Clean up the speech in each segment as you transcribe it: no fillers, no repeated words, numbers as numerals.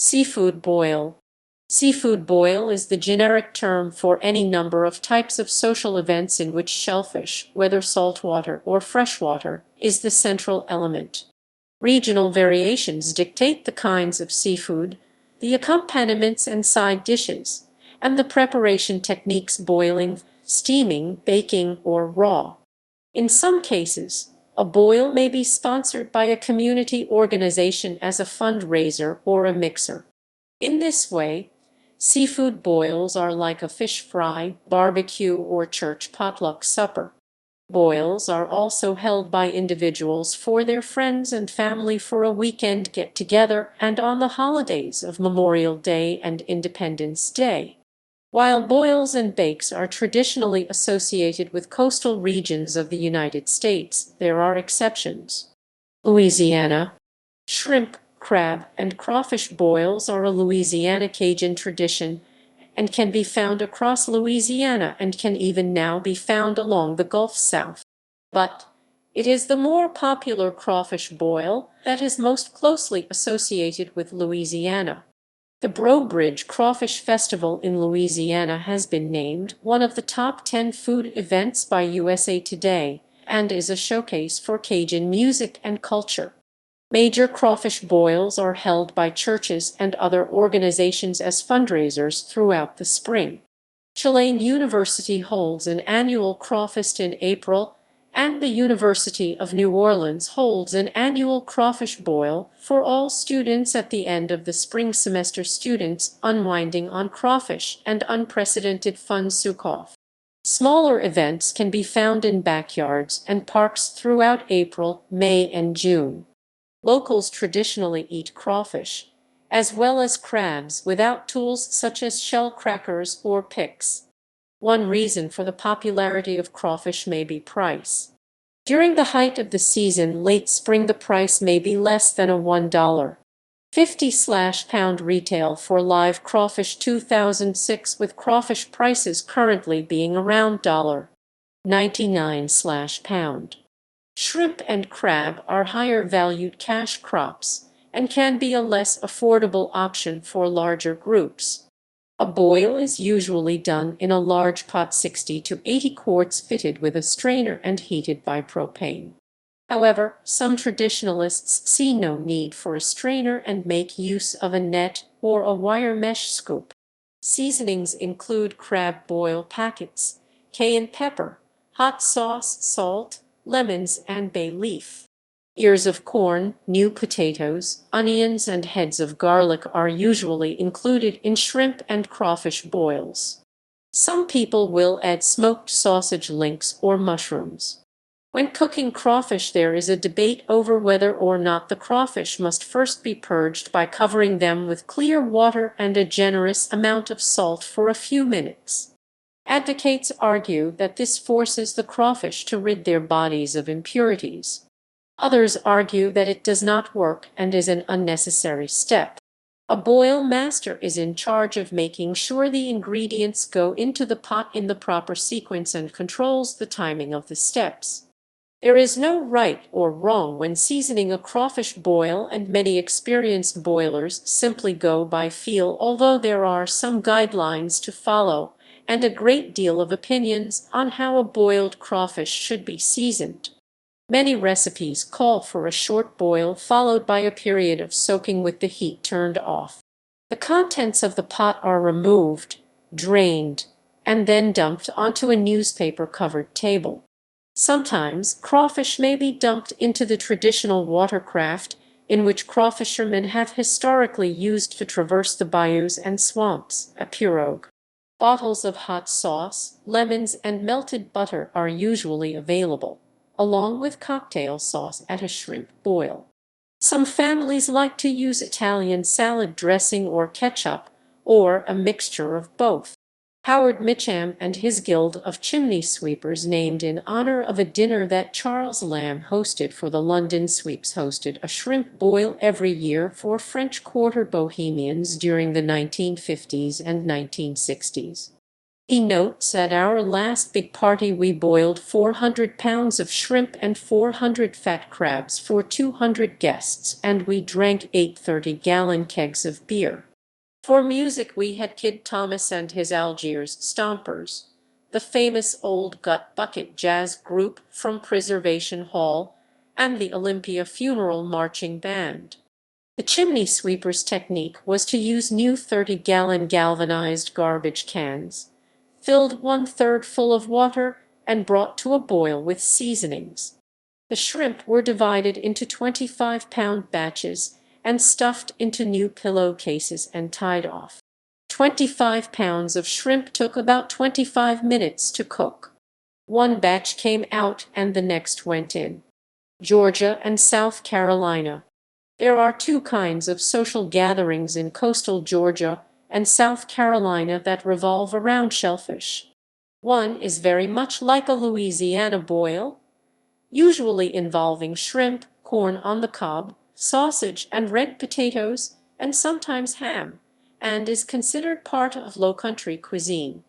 Seafood boil. Seafood boil is the generic term for any number of types of social events in which shellfish, whether saltwater or freshwater, is the central element. Regional variations dictate the kinds of seafood, the accompaniments and side dishes, and the preparation techniques: boiling, steaming, baking, or raw. In some cases, a boil may be sponsored by a community organization as a fundraiser or a mixer. In this way, seafood boils are like a fish fry, barbecue, or church potluck supper. Boils are also held by individuals for their friends and family for a weekend get-together and on the holidays of Memorial Day and Independence Day. While boils and bakes are traditionally associated with coastal regions of the United States, there are exceptions. Louisiana. Shrimp, crab, and crawfish boils are a Louisiana Cajun tradition and can be found across Louisiana and can even now be found along the Gulf South. But it is the more popular crawfish boil that is most closely associated with Louisiana. The Breaux Bridge Crawfish Festival in Louisiana has been named one of the top 10 food events by USA Today and is a showcase for Cajun music and culture. Major crawfish boils are held by churches and other organizations as fundraisers throughout the spring. Tulane University holds an annual crawfest in April, and the University of New Orleans holds an annual crawfish boil for all students at the end of the spring semester. Students unwinding on crawfish and unprecedented fun souk-off. Smaller events can be found in backyards and parks throughout April, May, and June. Locals traditionally eat crawfish, as well as crabs, without tools such as shell crackers or picks. One reason for the popularity of crawfish may be price. During the height of the season, late spring, the price may be less than a $1.50/pound retail for live crawfish 2006, with crawfish prices currently being around $1.99/pound. Shrimp and crab are higher valued cash crops and can be a less affordable option for larger groups. A boil is usually done in a large pot, 60 to 80 quarts, fitted with a strainer and heated by propane. However, some traditionalists see no need for a strainer and make use of a net or a wire mesh scoop. Seasonings include crab boil packets, cayenne pepper, hot sauce, salt, lemons, and bay leaf. Ears of corn, new potatoes, onions, and heads of garlic are usually included in shrimp and crawfish boils. Some people will add smoked sausage links or mushrooms. When cooking crawfish, there is a debate over whether or not the crawfish must first be purged by covering them with clear water and a generous amount of salt for a few minutes. Advocates argue that this forces the crawfish to rid their bodies of impurities. Others argue that it does not work and is an unnecessary step. A boil master is in charge of making sure the ingredients go into the pot in the proper sequence and controls the timing of the steps. There is no right or wrong when seasoning a crawfish boil, and many experienced boilers simply go by feel, although there are some guidelines to follow and a great deal of opinions on how a boiled crawfish should be seasoned. Many recipes call for a short boil followed by a period of soaking with the heat turned off. The contents of the pot are removed, drained, and then dumped onto a newspaper-covered table. Sometimes crawfish may be dumped into the traditional watercraft in which crawfishermen have historically used to traverse the bayous and swamps, a pirogue. Bottles of hot sauce, lemons, and melted butter are usually available, along with cocktail sauce at a shrimp boil. Some families like to use Italian salad dressing or ketchup, or a mixture of both. Howard Mitcham and his Guild of Chimney Sweepers, named in honor of a dinner that Charles Lamb hosted for the London Sweeps, hosted a shrimp boil every year for French Quarter bohemians during the 1950s and 1960s. He notes, "At our last big party we boiled 400 pounds of shrimp and 400 fat crabs for 200 guests, and we drank 8 30-gallon kegs of beer." For music we had Kid Thomas and his Algiers Stompers, the famous Old Gut Bucket jazz group from Preservation Hall, and the Olympia Funeral Marching Band. The chimney sweeper's technique was to use new 30-gallon galvanized garbage cans, filled 1/3 full of water and brought to a boil with seasonings. The shrimp were divided into 25-pound batches and stuffed into new pillowcases and tied off. 25 pounds of shrimp took about 25 minutes to cook. One batch came out and the next went in. Georgia and South Carolina. There are two kinds of social gatherings in coastal Georgia and South Carolina that revolve around shellfish. One is very much like a Louisiana boil, usually involving shrimp, corn on the cob, sausage and red potatoes, and sometimes ham, and is considered part of low-country cuisine.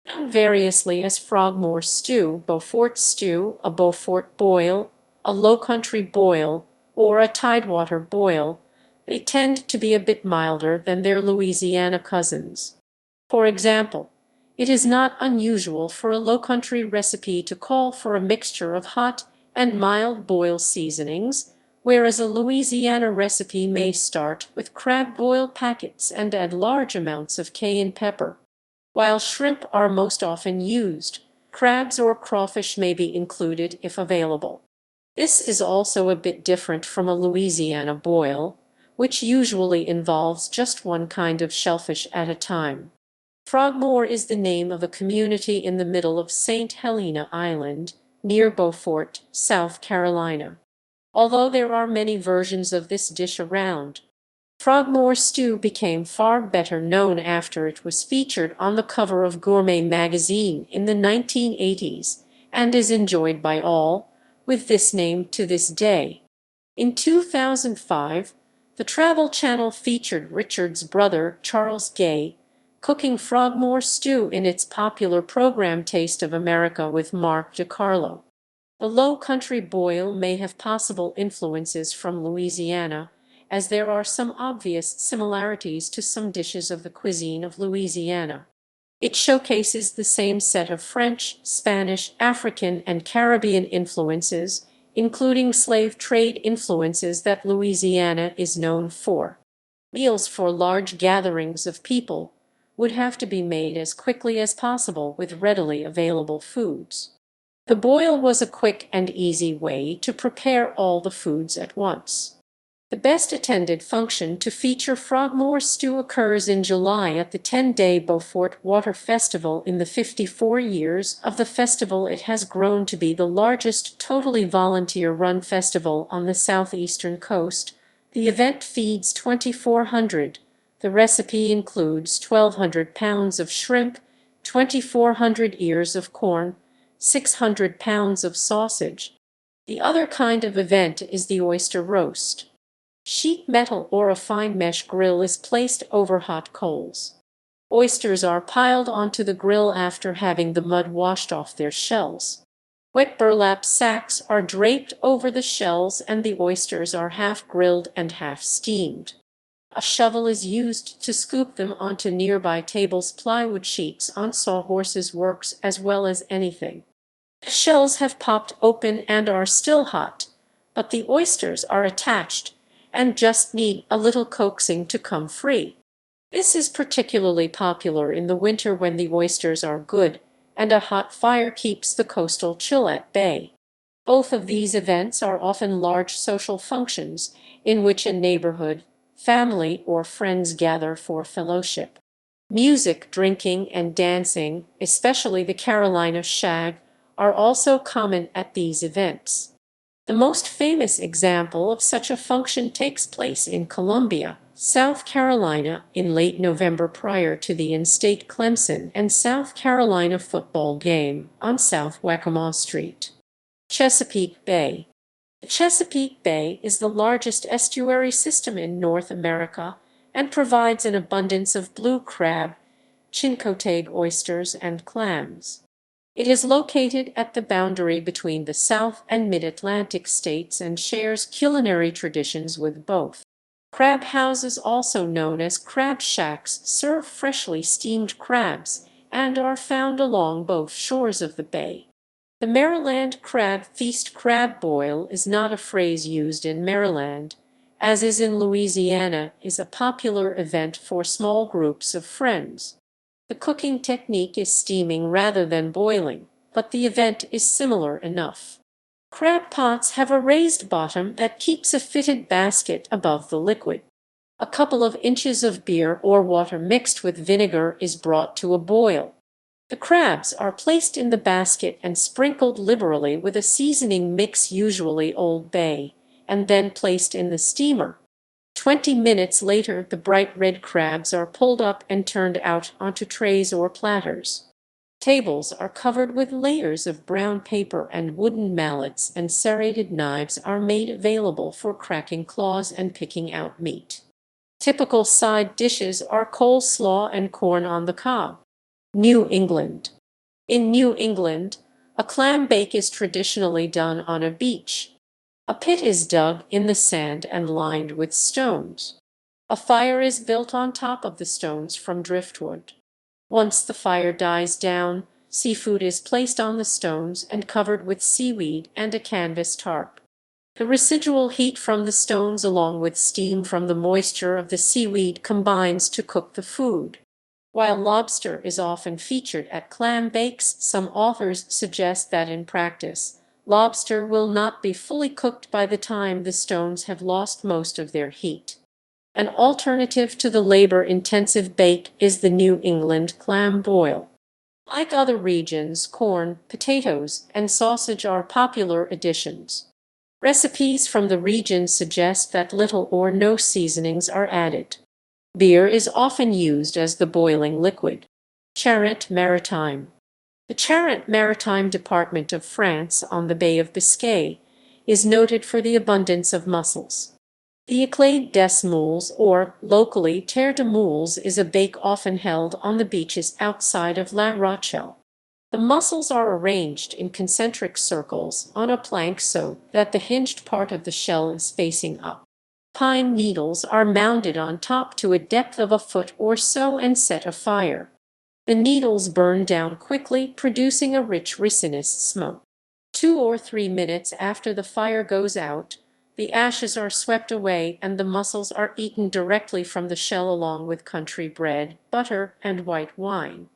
Known variously as Frogmore stew, Beaufort stew, a Beaufort boil, a low-country boil, or a tidewater boil, they tend to be a bit milder than their Louisiana cousins. For example, it is not unusual for a low-country recipe to call for a mixture of hot and mild boil seasonings, whereas a Louisiana recipe may start with crab boil packets and add large amounts of cayenne pepper. While shrimp are most often used, crabs or crawfish may be included if available. This is also a bit different from a Louisiana boil, which usually involves just one kind of shellfish at a time. Frogmore is the name of a community in the middle of St. Helena Island, near Beaufort, South Carolina. Although there are many versions of this dish around, Frogmore stew became far better known after it was featured on the cover of Gourmet magazine in the 1980s and is enjoyed by all, with this name to this day. In 2005, the Travel Channel featured Richard's brother, Charles Gay, cooking Frogmore stew in its popular program Taste of America with Mark DiCarlo. The Low Country boil may have possible influences from Louisiana, as there are some obvious similarities to some dishes of the cuisine of Louisiana. It showcases the same set of French, Spanish, African, and Caribbean influences, including slave trade influences that Louisiana is known for. Meals for large gatherings of people would have to be made as quickly as possible with readily available foods. The boil was a quick and easy way to prepare all the foods at once. The best attended function to feature Frogmore stew occurs in July at the 10-day Beaufort Water Festival. In the 54 years of the festival, it has grown to be the largest totally volunteer-run festival on the southeastern coast. The event feeds 2,400. The recipe includes 1,200 pounds of shrimp, 2,400 ears of corn, 600 pounds of sausage. The other kind of event is the oyster roast. Sheet metal or a fine mesh grill is placed over hot coals. Oysters are piled onto the grill after having the mud washed off their shells. Wet burlap sacks are draped over the shells and the oysters are half grilled and half steamed. A shovel is used to scoop them onto nearby tables. Plywood sheets on sawhorses works as well as anything. The shells have popped open and are still hot, but the oysters are attached and just need a little coaxing to come free. This is particularly popular in the winter when the oysters are good and a hot fire keeps the coastal chill at bay. Both of these events are often large social functions in which a neighborhood, family, or friends gather for fellowship. Music, drinking, and dancing, especially the Carolina shag, are also common at these events. The most famous example of such a function takes place in Columbia, South Carolina, in late November prior to the in-state Clemson and South Carolina football game on South Waccamaw Street. Chesapeake Bay. The Chesapeake Bay is the largest estuary system in North America and provides an abundance of blue crab, Chincoteague oysters, and clams. It is located at the boundary between the South and Mid-Atlantic states and shares culinary traditions with both. Crab houses, also known as crab shacks, serve freshly steamed crabs and are found along both shores of the bay. The Maryland crab feast. Crab boil is not a phrase used in Maryland, as is in Louisiana, is a popular event for small groups of friends. The cooking technique is steaming rather than boiling, but the event is similar enough. Crab pots have a raised bottom that keeps a fitted basket above the liquid. A couple of inches of beer or water mixed with vinegar is brought to a boil. The crabs are placed in the basket and sprinkled liberally with a seasoning mix, usually Old Bay, and then placed in the steamer. 20 minutes later, the bright red crabs are pulled up and turned out onto trays or platters. Tables are covered with layers of brown paper, and wooden mallets and serrated knives are made available for cracking claws and picking out meat. Typical side dishes are coleslaw and corn on the cob. New England. In New England, a clam bake is traditionally done on a beach. A pit is dug in the sand and lined with stones. A fire is built on top of the stones from driftwood. Once the fire dies down, seafood is placed on the stones and covered with seaweed and a canvas tarp. The residual heat from the stones, along with steam from the moisture of the seaweed, combines to cook the food. While lobster is often featured at clam bakes, some authors suggest that in practice, lobster will not be fully cooked by the time the stones have lost most of their heat. An alternative to the labor-intensive bake is the New England clam boil. Like other regions, corn, potatoes, and sausage are popular additions. Recipes from the region suggest that little or no seasonings are added. Beer is often used as the boiling liquid. Charente-Maritime. The Charente-Maritime department of France on the Bay of Biscay is noted for the abundance of mussels. The éclate des moules, or locally terre de moules, is a bake often held on the beaches outside of La Rochelle. The mussels are arranged in concentric circles on a plank so that the hinged part of the shell is facing up. Pine needles are mounded on top to a depth of a foot or so and set afire. The needles burn down quickly, producing a rich resinous smoke. 2 or 3 minutes after the fire goes out, the ashes are swept away and the mussels are eaten directly from the shell along with country bread, butter, and white wine.